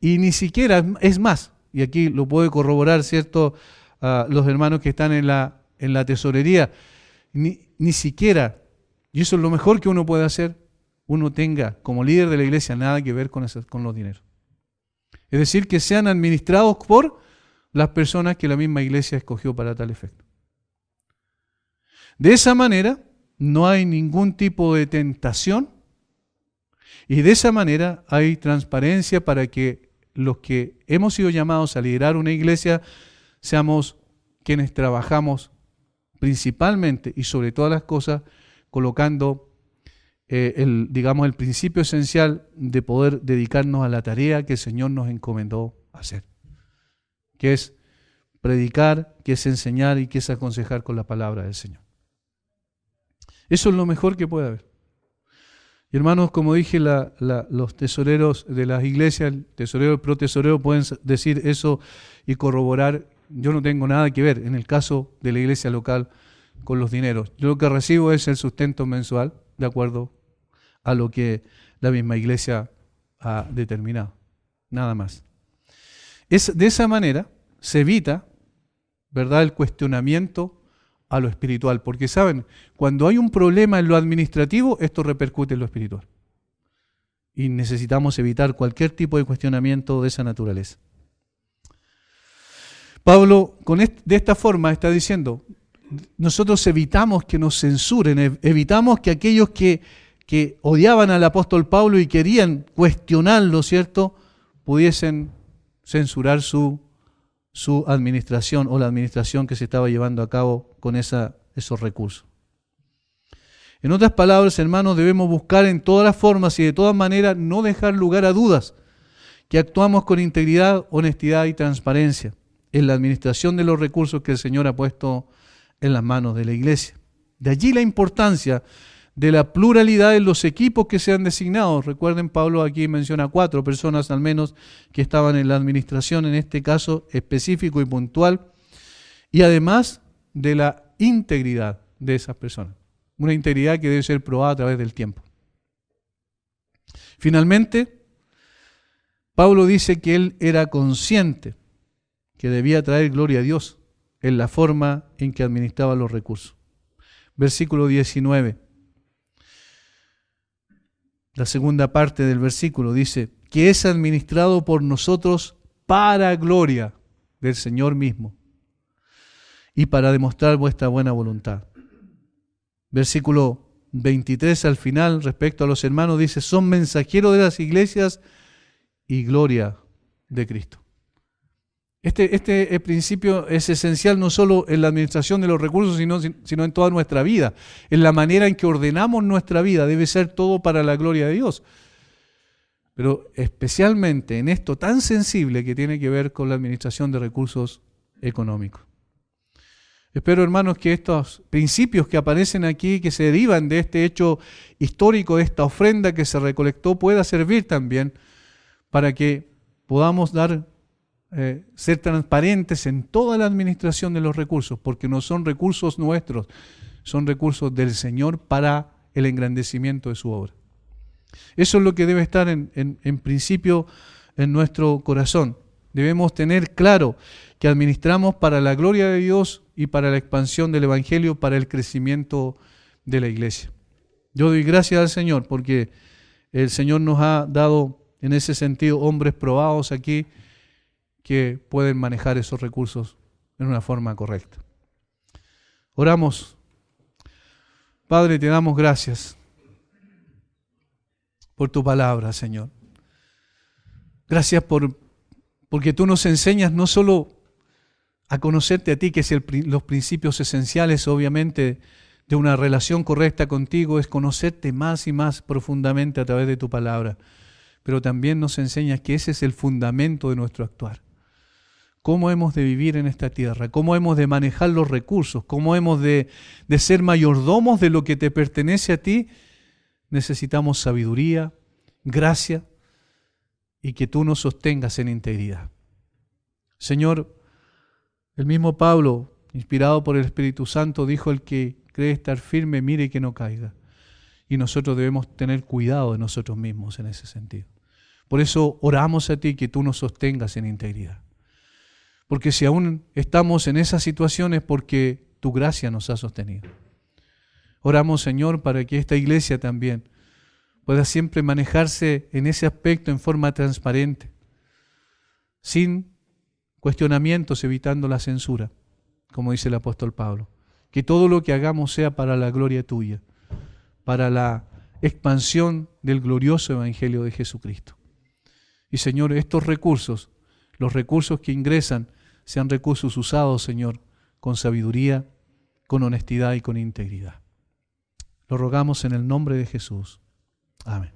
y ni siquiera, es más, y aquí lo puede corroborar, ¿cierto?, los hermanos que están en la tesorería, ni siquiera, y eso es lo mejor que uno puede hacer, uno tenga como líder de la iglesia nada que ver con los dineros. Es decir, que sean administrados por las personas que la misma iglesia escogió para tal efecto. De esa manera no hay ningún tipo de tentación y de esa manera hay transparencia para que los que hemos sido llamados a liderar una iglesia seamos quienes trabajamos principalmente y sobre todas las cosas colocando el principio esencial de poder dedicarnos a la tarea que el Señor nos encomendó hacer, que es predicar, que es enseñar y que es aconsejar con la palabra del Señor. Eso es lo mejor que puede haber. Y hermanos, como dije, los tesoreros de las iglesias, el tesorero y el protesorero pueden decir eso y corroborar. Yo no tengo nada que ver en el caso de la iglesia local con los dineros. Yo lo que recibo es el sustento mensual, de acuerdo a lo que la misma iglesia ha determinado. Nada más. De esa manera se evita, ¿verdad?, el cuestionamiento a lo espiritual. Porque, ¿saben? Cuando hay un problema en lo administrativo, esto repercute en lo espiritual. Y necesitamos evitar cualquier tipo de cuestionamiento de esa naturaleza. Pablo, de esta forma, está diciendo, nosotros evitamos que nos censuren, evitamos que aquellos que odiaban al apóstol Pablo y querían cuestionarlo, ¿cierto?, pudiesen censurar su administración o la administración que se estaba llevando a cabo con esos recursos. En otras palabras, hermanos, debemos buscar en todas las formas y de todas maneras no dejar lugar a dudas que actuamos con integridad, honestidad y transparencia en la administración de los recursos que el Señor ha puesto en las manos de la iglesia. De allí la importancia de la pluralidad en los equipos que se han designado. Recuerden, Pablo aquí menciona 4 personas al menos que estaban en la administración, en este caso específico y puntual, y además de la integridad de esas personas. Una integridad que debe ser probada a través del tiempo. Finalmente, Pablo dice que él era consciente que debía traer gloria a Dios en la forma en que administraba los recursos. Versículo 19. La segunda parte del versículo dice que es administrado por nosotros para gloria del Señor mismo y para demostrar vuestra buena voluntad. Versículo 23 al final, respecto a los hermanos, dice, son mensajeros de las iglesias y gloria de Cristo. Este principio es esencial no solo en la administración de los recursos, sino en toda nuestra vida. En la manera en que ordenamos nuestra vida debe ser todo para la gloria de Dios. Pero especialmente en esto tan sensible que tiene que ver con la administración de recursos económicos. Espero, hermanos, que estos principios que aparecen aquí, que se derivan de este hecho histórico, de esta ofrenda que se recolectó, pueda servir también para que podamos ser transparentes en toda la administración de los recursos, porque no son recursos nuestros, son recursos del Señor para el engrandecimiento de su obra. Eso es lo que debe estar en principio en nuestro corazón. Debemos tener claro que administramos para la gloria de Dios y para la expansión del Evangelio, para el crecimiento de la iglesia. Yo doy gracias al Señor porque el Señor nos ha dado en ese sentido hombres probados aquí que pueden manejar esos recursos en una forma correcta. Oramos. Padre, te damos gracias por tu palabra, Señor. Gracias porque tú nos enseñas no solo a conocerte a ti, que es los principios esenciales, obviamente, de una relación correcta contigo, es conocerte más y más profundamente a través de tu palabra. Pero también nos enseñas que ese es el fundamento de nuestro actuar. Cómo hemos de vivir en esta tierra, cómo hemos de manejar los recursos, cómo hemos de ser mayordomos de lo que te pertenece a ti. Necesitamos sabiduría, gracia y que tú nos sostengas en integridad. Señor, el mismo Pablo, inspirado por el Espíritu Santo, dijo: el que cree estar firme, mire que no caiga. Y nosotros debemos tener cuidado de nosotros mismos en ese sentido. Por eso oramos a ti que tú nos sostengas en integridad. Porque si aún estamos en esas situaciones, porque tu gracia nos ha sostenido. Oramos, Señor, para que esta iglesia también pueda siempre manejarse en ese aspecto en forma transparente, sin cuestionamientos, evitando la censura, como dice el apóstol Pablo. Que todo lo que hagamos sea para la gloria tuya, para la expansión del glorioso Evangelio de Jesucristo. Y Señor, estos recursos, los recursos que ingresan, sean recursos usados, Señor, con sabiduría, con honestidad y con integridad. Lo rogamos en el nombre de Jesús. Amén.